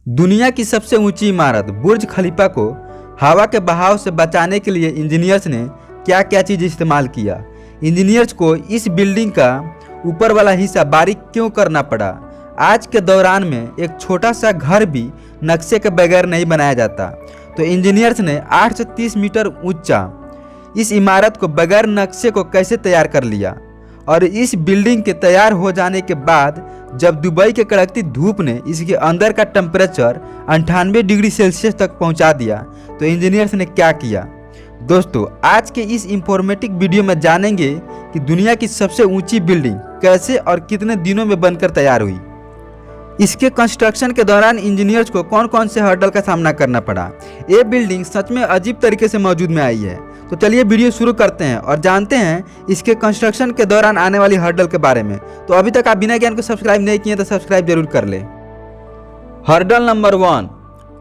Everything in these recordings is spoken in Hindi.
दुनिया की सबसे ऊंची इमारत बुर्ज खलीफा को हवा के बहाव से बचाने के लिए इंजीनियर्स ने क्या क्या चीज़ इस्तेमाल किया। इंजीनियर्स को इस बिल्डिंग का ऊपर वाला हिस्सा बारीक क्यों करना पड़ा। आज के दौरान में एक छोटा सा घर भी नक्शे के बगैर नहीं बनाया जाता, तो इंजीनियर्स ने 8 से 30 मीटर ऊंचा इस इमारत को बगैर नक्शे को कैसे तैयार कर लिया। और इस बिल्डिंग के तैयार हो जाने के बाद जब दुबई के कड़कती धूप ने इसके अंदर का टेम्परेचर 98 डिग्री सेल्सियस तक पहुंचा दिया, तो इंजीनियर्स ने क्या किया। दोस्तों, आज के इस इंफॉर्मेटिव वीडियो में जानेंगे कि दुनिया की सबसे ऊंची बिल्डिंग कैसे और कितने दिनों में बनकर तैयार हुई। इसके कंस्ट्रक्शन के दौरान इंजीनियर्स को कौन कौन से हर्डल का सामना करना पड़ा। ये बिल्डिंग सच में अजीब तरीके से मौजूद में आई है। तो चलिए वीडियो शुरू करते हैं और जानते हैं इसके कंस्ट्रक्शन के दौरान आने वाली हर्डल के बारे में। तो अभी तक आप बिना ज्ञान को सब्सक्राइब नहीं किए तो सब्सक्राइब जरूर कर ले। Hurdle number 1।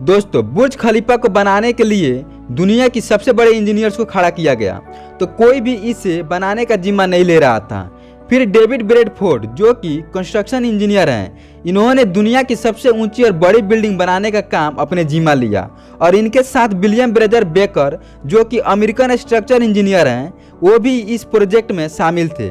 दोस्तों, बुर्ज खलीफा को बनाने के लिए दुनिया की सबसे बड़े इंजीनियर्स को खड़ा किया गया, तो कोई भी इसे बनाने का जिम्मा नहीं ले रहा था। फिर डेविड ब्रेडफोर्ड, जो कि कंस्ट्रक्शन इंजीनियर हैं, इन्होंने दुनिया की सबसे ऊंची और बड़ी बिल्डिंग बनाने का काम अपने जिम्मा लिया। और इनके साथ विलियम ब्रेजर बेकर, जो कि अमेरिकन स्ट्रक्चर इंजीनियर हैं, वो भी इस प्रोजेक्ट में शामिल थे।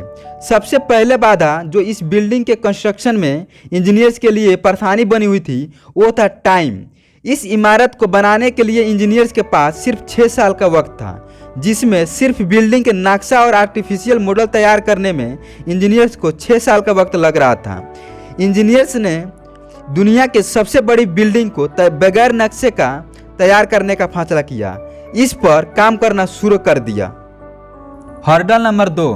सबसे पहले बाधा जो इस बिल्डिंग के कंस्ट्रक्शन में इंजीनियर्स के लिए परेशानी बनी हुई थी, वो था टाइम। इस इमारत को बनाने के लिए इंजीनियर्स के पास सिर्फ 6 साल का वक्त था, जिसमें सिर्फ बिल्डिंग के नक्शा और आर्टिफिशियल मॉडल तैयार करने में इंजीनियर्स को 6 साल का वक्त लग रहा था। इंजीनियर्स ने दुनिया के सबसे बड़ी बिल्डिंग को बगैर नक्शे का तैयार करने का फैसला किया, इस पर काम करना शुरू कर दिया। Hurdle number 2।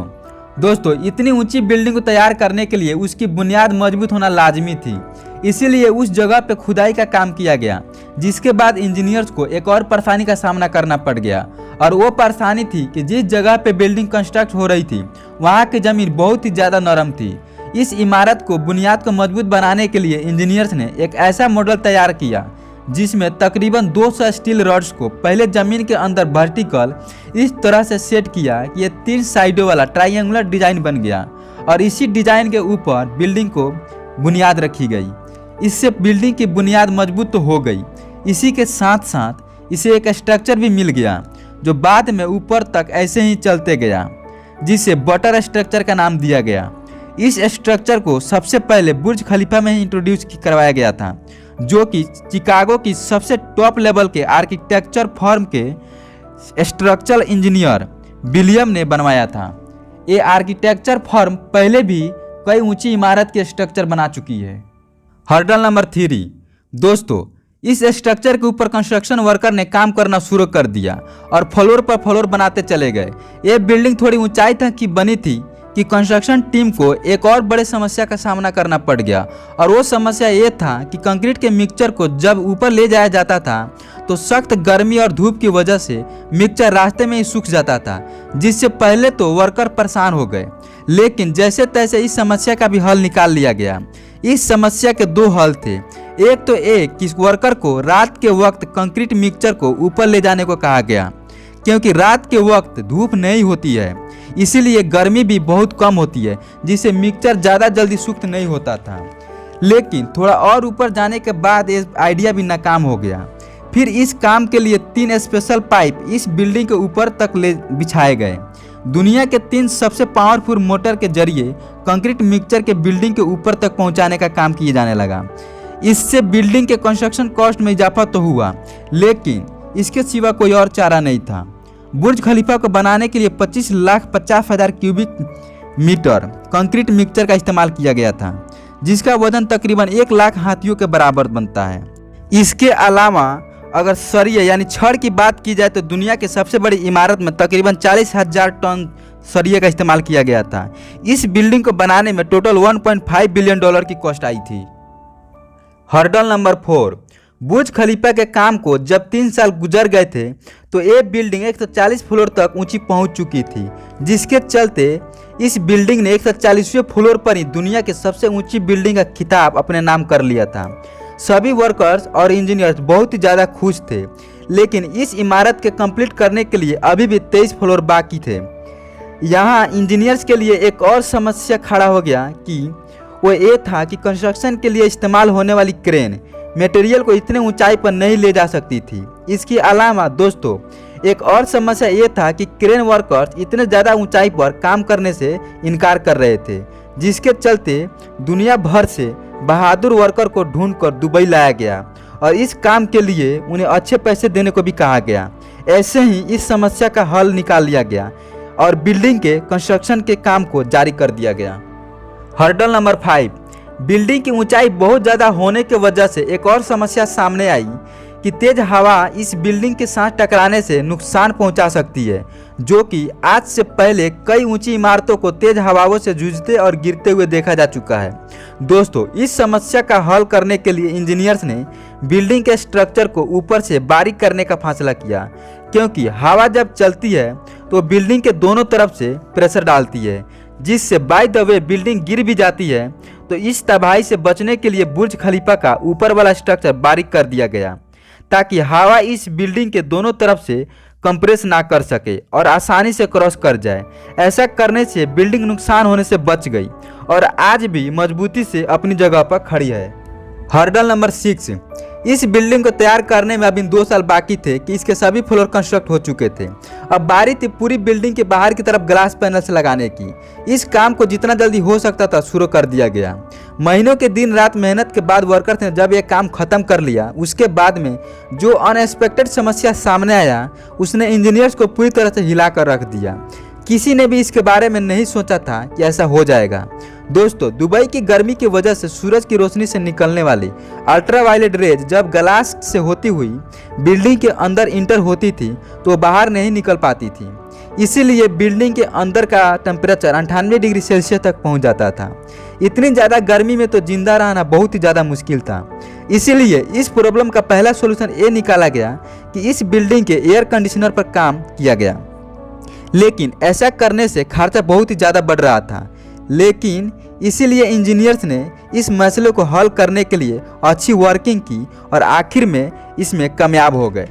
दोस्तों, इतनी ऊंची बिल्डिंग को तैयार करने के लिए उसकी बुनियाद मजबूत होना लाजमी थी, इसीलिए उस जगह पे खुदाई का काम किया गया। जिसके बाद इंजीनियर्स को एक और परेशानी का सामना करना पड़ गया, और वो परेशानी थी कि जिस जगह पे बिल्डिंग कंस्ट्रक्ट हो रही थी वहाँ की ज़मीन बहुत ही ज़्यादा नरम थी। इस इमारत को बुनियाद को मजबूत बनाने के लिए इंजीनियर्स ने एक ऐसा मॉडल तैयार किया जिसमें तकरीबन 200 स्टील रॉड्स को पहले ज़मीन के अंदर वर्टिकल इस तरह से सेट किया कि ये 3 साइडों वाला ट्रायंगुलर डिजाइन बन गया, और इसी डिजाइन के ऊपर बिल्डिंग को बुनियाद रखी गई। इससे बिल्डिंग की बुनियाद मजबूत तो हो गई, इसी के साथ साथ इसे एक स्ट्रक्चर भी मिल गया जो बाद में ऊपर तक ऐसे ही चलते गया, जिसे बटर स्ट्रक्चर का नाम दिया गया। इस स्ट्रक्चर को सबसे पहले बुर्ज खलीफा में ही इंट्रोड्यूस करवाया गया था, जो कि चिकागो की सबसे टॉप लेवल के आर्किटेक्चर फर्म के स्ट्रक्चरल इंजीनियर विलियम ने बनवाया था। ये आर्किटेक्चर फर्म पहले भी कई ऊंची इमारत के स्ट्रक्चर बना चुकी है। Hurdle number 3। दोस्तों, इस स्ट्रक्चर के ऊपर कंस्ट्रक्शन वर्कर ने काम करना शुरू कर दिया और फ्लोर पर फ्लोर बनाते चले गए। ये बिल्डिंग थोड़ी ऊंचाई तक की बनी थी कि कंस्ट्रक्शन टीम को एक और बड़े समस्या का सामना करना पड़ गया, और वो समस्या ये था कि कंक्रीट के मिक्सचर को जब ऊपर ले जाया जाता था तो सख्त गर्मी और धूप की वजह से मिक्सचर रास्ते में ही सूख जाता था, जिससे पहले तो वर्कर परेशान हो गए, लेकिन जैसे तैसे इस समस्या का भी हल निकाल लिया गया। इस समस्या के 2 हल थे। एक तो कि वर्कर को रात के वक्त कंक्रीट मिक्सचर को ऊपर ले जाने को कहा गया, क्योंकि रात के वक्त धूप नहीं होती है, इसीलिए गर्मी भी बहुत कम होती है, जिससे मिक्सचर ज़्यादा जल्दी सूख नहीं होता था। लेकिन थोड़ा और ऊपर जाने के बाद ये आइडिया भी नाकाम हो गया। फिर इस काम के लिए 3 स्पेशल पाइप इस बिल्डिंग के ऊपर तक ले बिछाए गए। दुनिया के 3 सबसे पावरफुल मोटर के जरिए कंक्रीट मिक्सचर के बिल्डिंग के ऊपर तक पहुंचाने का काम किया जाने लगा। इससे बिल्डिंग के कंस्ट्रक्शन कॉस्ट में इजाफा तो हुआ, लेकिन इसके सिवा कोई और चारा नहीं था। बुर्ज खलीफा को बनाने के लिए 25,50,000 क्यूबिक मीटर कंक्रीट मिक्सचर का इस्तेमाल किया गया था, जिसका वजन तकरीबन 1 लाख हाथियों के बराबर बनता है। इसके अलावा अगर सरिये यानी छड़ की बात की जाए तो दुनिया की सबसे बड़ी इमारत में तकरीबन 40,000 टन सरिये का इस्तेमाल किया गया था। इस बिल्डिंग को बनाने में टोटल $1.5 बिलियन की कॉस्ट आई थी। Hurdle number 4। बुर्ज खलीफा के काम को जब 3 साल गुजर गए थे तो ये बिल्डिंग 140 फ्लोर तक ऊंची पहुंच चुकी थी, जिसके चलते इस बिल्डिंग ने 140वें फ्लोर पर ही दुनिया के सबसे ऊंची बिल्डिंग का खिताब अपने नाम कर लिया था। सभी वर्कर्स और इंजीनियर्स बहुत ही ज़्यादा खुश थे, लेकिन इस इमारत के कंप्लीट करने के लिए अभी भी 23 फ्लोर बाकी थे। यहाँ इंजीनियर्स के लिए एक और समस्या खड़ा हो गया कि वो ये था कि कंस्ट्रक्शन के लिए इस्तेमाल होने वाली क्रेन मटेरियल को इतने ऊंचाई पर नहीं ले जा सकती थी। इसके अलावा दोस्तों एक और समस्या ये था कि क्रेन वर्कर्स इतने ज़्यादा ऊंचाई पर काम करने से इनकार कर रहे थे, जिसके चलते दुनिया भर से बहादुर वर्कर को ढूंढकर दुबई लाया गया और इस काम के लिए उन्हें अच्छे पैसे देने को भी कहा गया। ऐसे ही इस समस्या का हल निकाल लिया गया और बिल्डिंग के कंस्ट्रक्शन के काम को जारी कर दिया गया। हर्डल नंबर 5, बिल्डिंग की ऊंचाई बहुत ज़्यादा होने की वजह से एक और समस्या सामने आई कि तेज हवा इस बिल्डिंग के साथ टकराने से नुकसान पहुंचा सकती है, जो कि आज से पहले कई ऊंची इमारतों को तेज हवाओं से जूझते और गिरते हुए देखा जा चुका है। दोस्तों इस समस्या का हल करने के लिए इंजीनियर्स ने बिल्डिंग के स्ट्रक्चर को ऊपर से बारीक करने का फैसला किया, क्योंकि हवा जब चलती है तो बिल्डिंग के दोनों तरफ से प्रेशर डालती है, जिससे बाय द वे बिल्डिंग गिर भी जाती है। तो इस तबाही से बचने के लिए बुर्ज खलीफा का ऊपर वाला स्ट्रक्चर बारीक कर दिया गया, ताकि हवा इस बिल्डिंग के दोनों तरफ से कंप्रेस ना कर सके और आसानी से क्रॉस कर जाए। ऐसा करने से बिल्डिंग नुकसान होने से बच गई और आज भी मजबूती से अपनी जगह पर खड़ी है। हर्डल नंबर 6, इस बिल्डिंग को तैयार करने में अभी 2 साल बाकी थे कि इसके सभी फ्लोर कंस्ट्रक्ट हो चुके थे। अब बारी थी पूरी बिल्डिंग के बाहर की तरफ ग्लास पैनल्स लगाने की। इस काम को जितना जल्दी हो सकता था शुरू कर दिया गया। महीनों के दिन रात मेहनत के बाद वर्कर्स ने जब यह काम खत्म कर लिया, उसके बाद में जो अनएक्सपेक्टेड समस्या सामने आया उसने इंजीनियर्स को पूरी तरह से हिला कर रख दिया। किसी ने भी इसके बारे में नहीं सोचा था कि ऐसा हो जाएगा। दोस्तों दुबई की गर्मी की वजह से सूरज की रोशनी से निकलने वाली अल्ट्रावायलेट रेज जब ग्लास से होती हुई बिल्डिंग के अंदर इंटर होती थी तो बाहर नहीं निकल पाती थी। इसीलिए बिल्डिंग के अंदर का टेम्परेचर 98 डिग्री सेल्सियस तक पहुंच जाता था। इतनी ज़्यादा गर्मी में तो जिंदा रहना बहुत ही ज़्यादा मुश्किल था। इसीलिए इस प्रॉब्लम का पहला सोल्यूशन ये निकाला गया कि इस बिल्डिंग के एयर कंडीशनर पर काम किया गया, लेकिन ऐसा करने से खर्चा बहुत ही ज़्यादा बढ़ रहा था। लेकिन इसीलिए इंजीनियर्स ने इस मसले को हल करने के लिए अच्छी वर्किंग की और आखिर में इसमें कामयाब हो गए।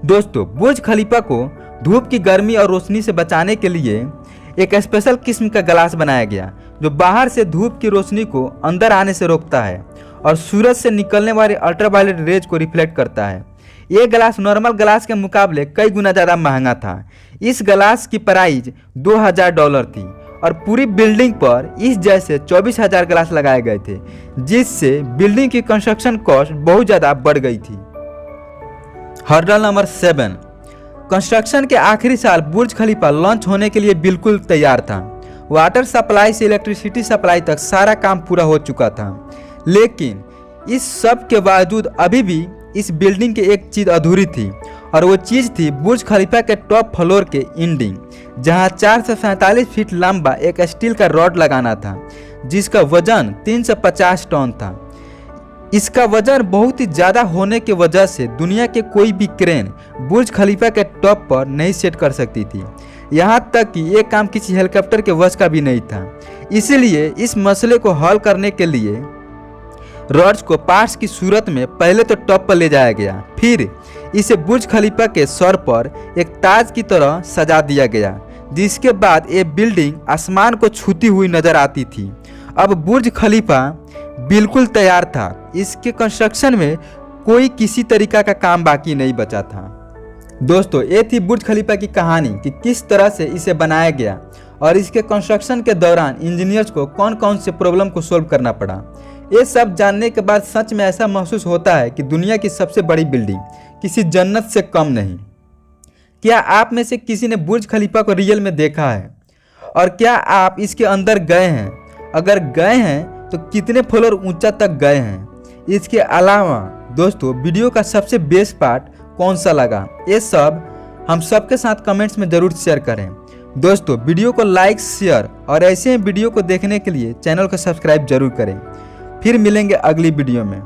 दोस्तों बुर्ज खलीफा को धूप की गर्मी और रोशनी से बचाने के लिए एक स्पेशल किस्म का ग्लास बनाया गया, जो बाहर से धूप की रोशनी को अंदर आने से रोकता है और सूरज से निकलने वाले अल्ट्रावायलेट रेज को रिफ्लेक्ट करता है। ये ग्लास नॉर्मल ग्लास के मुकाबले कई गुना ज़्यादा महंगा था। इस ग्लास की प्राइस $2000 थी और पूरी बिल्डिंग पर इस जैसे 24,000 ग्लास लगाए गए थे, जिससे बिल्डिंग की कंस्ट्रक्शन कॉस्ट बहुत ज़्यादा बढ़ गई थी। हर्डल नंबर 7, कंस्ट्रक्शन के आखिरी साल बुर्ज खलीफा लॉन्च होने के लिए बिल्कुल तैयार था। वाटर सप्लाई से इलेक्ट्रिसिटी सप्लाई तक सारा काम पूरा हो चुका था, लेकिन इस सब के बावजूद अभी भी इस बिल्डिंग की एक चीज़ अधूरी थी और वो चीज़ थी बुर्ज खलीफा के टॉप फ्लोर के एंडिंग, जहां 4 से 47 फीट लंबा एक स्टील का रॉड लगाना था, जिसका वजन 350 टन था। इसका वजन बहुत ही ज़्यादा होने की वजह से दुनिया के कोई भी क्रेन बुर्ज खलीफा के टॉप पर नहीं सेट कर सकती थी। यहाँ तक कि ये काम किसी हेलीकॉप्टर के वश का भी नहीं था। इसीलिए इस मसले को हल करने के लिए रॉड्स को पार्ट्स की सूरत में पहले तो टॉप पर ले जाया गया, फिर इसे बुर्ज खलीफा के सर पर एक ताज की तरह सजा दिया गया, जिसके बाद ये बिल्डिंग आसमान को छूती हुई नजर आती थी। अब बुर्ज खलीफा बिल्कुल तैयार था। इसके कंस्ट्रक्शन में कोई किसी तरीका का काम बाकी नहीं बचा था। दोस्तों ये थी बुर्ज खलीफा की कहानी कि किस तरह से इसे बनाया गया और इसके कंस्ट्रक्शन के दौरान इंजीनियर्स को कौन कौन से प्रॉब्लम को सोल्व करना पड़ा। ये सब जानने के बाद सच में ऐसा महसूस होता है कि दुनिया की सबसे बड़ी बिल्डिंग किसी जन्नत से कम नहीं। क्या आप में से किसी ने बुर्ज खलीफा को रियल में देखा है और क्या आप इसके अंदर गए हैं? अगर गए हैं तो कितने फ्लोर ऊंचा तक गए हैं? इसके अलावा दोस्तों वीडियो का सबसे बेस्ट पार्ट कौन सा लगा, ये सब हम सबके साथ कमेंट्स में ज़रूर शेयर करें। दोस्तों वीडियो को लाइक शेयर और ऐसे ही वीडियो को देखने के लिए चैनल को सब्सक्राइब जरूर करें। फिर मिलेंगे अगली वीडियो में।